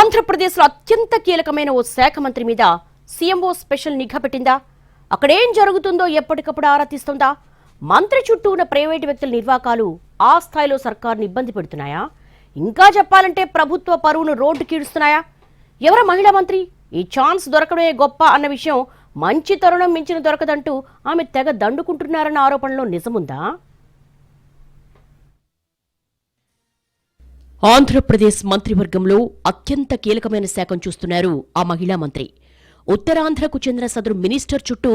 ఆంధ్రప్రదేశ్లో అత్యంత కీలకమైన ఓ శాఖ మంత్రి మీద సీఎంఓ స్పెషల్ నిఘా పెట్టిందా? అక్కడేం జరుగుతుందో ఎప్పటికప్పుడు ఆరా తీస్తుందా? మంత్రి చుట్టూ ఉన్న ప్రైవేటు వ్యక్తుల నిర్వాకాలు ఆ స్థాయిలో సర్కార్ని ఇబ్బంది పెడుతున్నాయా? ఇంకా చెప్పాలంటే ప్రభుత్వ పరువును రోడ్డుకి ఈడుస్తున్నాయా? ఎవర మహిళా మంత్రి? ఈ ఛాన్స్ దొరకడమే గొప్ప అన్న విషయం, మంచి తరుణం మించిన దొరకదంటూ ఆమె తెగ దండుకుంటున్నారన్న ఆరోపణలో నిజముందా? ఆంధ్రప్రదేశ్ మంత్రివర్గంలో అత్యంత కీలకమైన శాఖను చూస్తున్నారు ఆ మహిళా మంత్రి. ఉత్తరాంధ్రకు చెందిన సదరు మినిస్టర్ చుట్టూ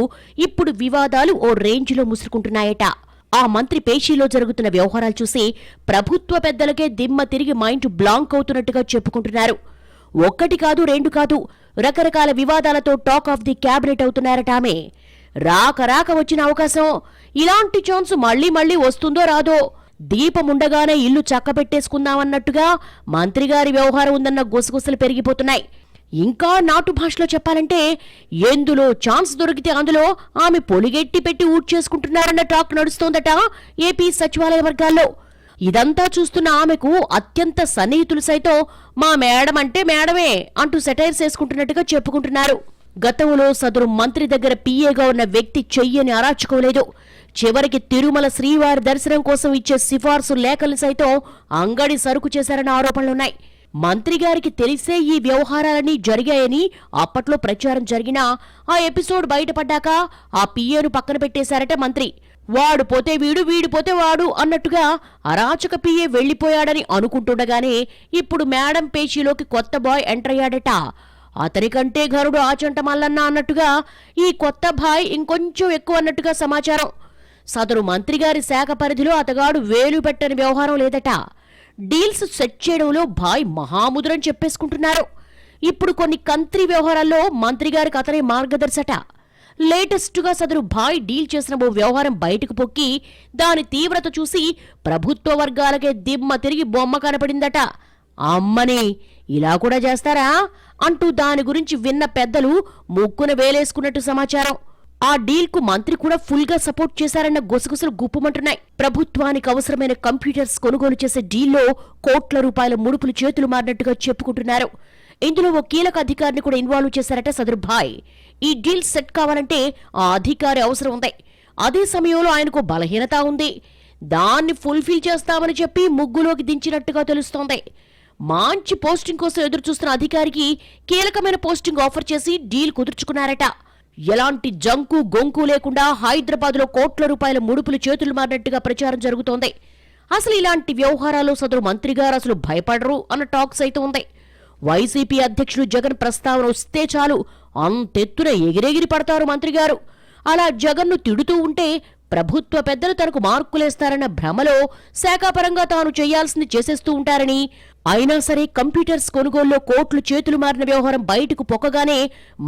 ఇప్పుడు వివాదాలు ఓ రేంజ్లో ముసురుకుంటున్నాయట. ఆ మంత్రి పేషీలో జరుగుతున్న వ్యవహారాలు చూసి ప్రభుత్వ పెద్దలకే దిమ్మ తిరిగి మైండ్ బ్లాంక్ అవుతున్నట్టుగా చెప్పుకుంటున్నారు. ఒక్కటి కాదు, రెండు కాదు, రకరకాల వివాదాలతో టాక్ ఆఫ్ ది క్యాబినెట్ అవుతున్నారట ఆమె. రాక వచ్చిన అవకాశం, ఇలాంటి ఛాన్స్ మళ్లీ మళ్లీ వస్తుందో రాదో, దీపముండగానే ఇల్లు చక్కబెట్టేసుకుందామన్నట్టుగా మంత్రిగారి వ్యవహారం ఉందన్న గుసగుసలు పెరిగిపోతున్నాయి. ఇంకా నాటు భాషలో చెప్పాలంటే, ఎందులో ఛాన్స్ దొరికితే అందులో ఆమె పొలిగెట్టి పెట్టి ఊడ్చేసుకుంటున్నారన్న టాక్ నడుస్తోందట ఏపీ సచివాలయ వర్గాల్లో. ఇదంతా చూస్తున్న ఆమెకు అత్యంత సన్నిహితులు సైతం మా మేడం అంటే మేడమే అంటూ సెటైర్స్ వేసుకుంటున్నట్టుగా చెప్పుకుంటున్నారు. గతంలో సదరు మంత్రి దగ్గర పీఏగా ఉన్న వ్యక్తి చెయ్యని అరాచుకోలేదు. చివరికి తిరుమల శ్రీవారి దర్శనం కోసం ఇచ్చే సిఫార్సు లేఖలు సైతం అంగడి సరుకు చేశారన్న ఆరోపణలున్నాయి. మంత్రిగారికి తెలిసే ఈ వ్యవహారాలన్నీ జరిగాయని అప్పట్లో ప్రచారం జరిగినా ఆ ఎపిసోడ్ బయటపడ్డాక ఆ పీఏను పక్కన పెట్టేశారట మంత్రి. వాడు పోతే వీడు, వీడు పోతే వాడు అన్నట్టుగా అరాచక పీఏ వెళ్లిపోయాడని అనుకుంటుండగానే ఇప్పుడు మేడం పేషీలోకి కొత్త బాయ్ ఎంటర్ అయ్యాడట. అతనికంటే ఘరుడు ఆచంట మల్లన్న అన్నట్టుగా ఈ కొత్త బాయ్ ఇంకొంచెం ఎక్కువ అన్నట్టుగా సమాచారం. సదరు మంత్రిగారి శాఖ పరిధిలో అతగాడు వేలు పెట్టని వ్యవహారం లేదట. డీల్స్ సెట్ చేయడంలో బాయ్ మహాముద్రని చెప్పేసుకుంటున్నారు. ఇప్పుడు కొన్ని కంత్రి వ్యవహారాల్లో మంత్రిగారికి అతనే మార్గదర్శట. లేటెస్టుగా సదరు బాయ్ డీల్ చేసిన ఓ వ్యవహారం బయటకు పొక్కి దాని తీవ్రత చూసి ప్రభుత్వ వర్గాలకే దిమ్మ తిరిగి బొమ్మ కనపడిందట. అమ్మని, ఇలా కూడా చేస్తారా అంటూ దాని గురించి విన్న పెద్దలు ముక్కున వేలేసుకున్నట్టు సమాచారం. ఆ డీల్ కు మంత్రి కూడా ఫుల్ గా సపోర్ట్ చేశారన్న గుసగుసలు గుప్పుమంటున్నాయి. ప్రభుత్వానికి అవసరమైన కంప్యూటర్స్ కొనుగోలు చేసే డీల్లో కోట్ల రూపాయల ముడుపులు చేతులు మారినట్టుగా చెప్పుకుంటున్నారు. ఇందులో ఓ కీలక అధికారిని కూడా ఇన్వాల్వ్ చేశారట సదరు భాయ్. ఈ డీల్ సెట్ కావాలంటే ఆ అధికారి అవసరం ఉంది. అదే సమయంలో ఆయనకు బలహీనత ఉంది. దాన్ని ఫుల్ఫిల్ చేస్తామని చెప్పి ముగ్గులోకి దించినట్టుగా తెలుస్తోంది. మంచి పోస్టింగ్ కోసం ఎదురుచూస్తున్న అధికారికి కీలకమైన పోస్టింగ్ ఆఫర్ చేసి డీల్ కుదుర్చుకున్నారట. ఎలాంటి జంకు గొంకు లేకుండా హైదరాబాద్లో కోట్ల రూపాయల ముడుపులు చేతులు మారినట్టుగా ప్రచారం జరుగుతోంది. అసలు ఇలాంటి వ్యవహారాలు సదరు మంత్రిగారు అసలు భయపడరు అన్న టాక్ సైతం ఉంది. వైసీపీ అధ్యక్షుడు జగన్ ప్రస్తావన వస్తే చాలు అంతెత్తున ఎగిరెగిరి పడతారు మంత్రిగారు. అలా జగన్ను తిడుతూ ఉంటే ప్రభుత్వ పెద్దలు తనకు మార్కులేస్తారన్న భ్రమలో శాఖాపరంగా తాను చేయాల్సింది చేసేస్తూ ఉంటారని, అయినా సరే కంప్యూటర్స్ కొనుగోలులో కోట్లు చేతులు మారిన వ్యవహారం బయటకు పొక్కగానే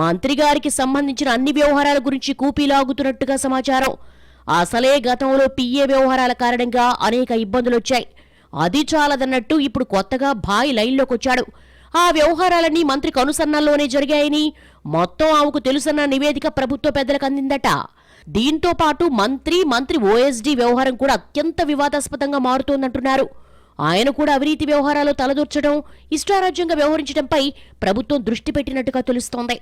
మంత్రిగారికి సంబంధించిన అన్ని వ్యవహారాల గురించి కూపీలాగుతున్నట్టుగా సమాచారం. అసలే గతంలో పీఏ వ్యవహారాల కారణంగా అనేక ఇబ్బందులొచ్చాయి. అది చాలదన్నట్టు ఇప్పుడు కొత్తగా భాయ్ లైన్లోకొచ్చాడు. ఆ వ్యవహారాలన్నీ మంత్రికి అనుసరణలోనే జరిగాయని మొత్తం ఆమెకు తెలుసన్న నివేదిక ప్రభుత్వ పెద్దలకు అందిందట. దీంతో పాటు మంత్రి ఓఎస్డీ వ్యవహారం కూడా అత్యంత వివాదాస్పదంగా మారుతోందంటున్నారు. ఆయన కూడా అవినీతి వ్యవహారాలు తలదూర్చడం, ఇష్టారాజ్యంగా వ్యవహరించడంపై ప్రభుత్వం దృష్టి పెట్టినట్టుగా తెలుస్తోంది.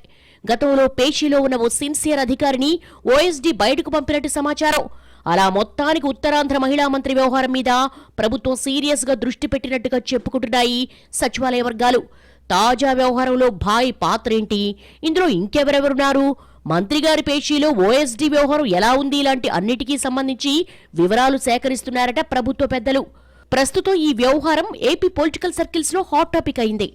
గతంలో పేషీలో ఉన్న ఓ సిన్సియర్ అధికారిని ఓఎస్డీ బయటకు పంపినట్టు సమాచారం. అలా మొత్తానికి ఉత్తరాంధ్ర మహిళా మంత్రి వ్యవహారం మీద ప్రభుత్వం సీరియస్ గా దృష్టి పెట్టినట్టుగా చెప్పుకుంటున్నాయి సచివాలయ వర్గాలు. తాజా వ్యవహారంలో భాయ్ పాత్రేంటి, ఇందులో ఇంకెవరెవరున్నారు, మంత్రిగారి పేషీలో ఓఎస్డీ వ్యవహారం ఎలా ఉంది, ఇలాంటి అన్నిటికీ సంబంధించి వివరాలు సేకరిస్తున్నారట ప్రభుత్వ పెద్దలు. ప్రస్తుతం ఈ వ్యవహారం ఏపీ పొలిటికల్ సర్కిల్స్ లో హాట్ టాపిక్ అయింది.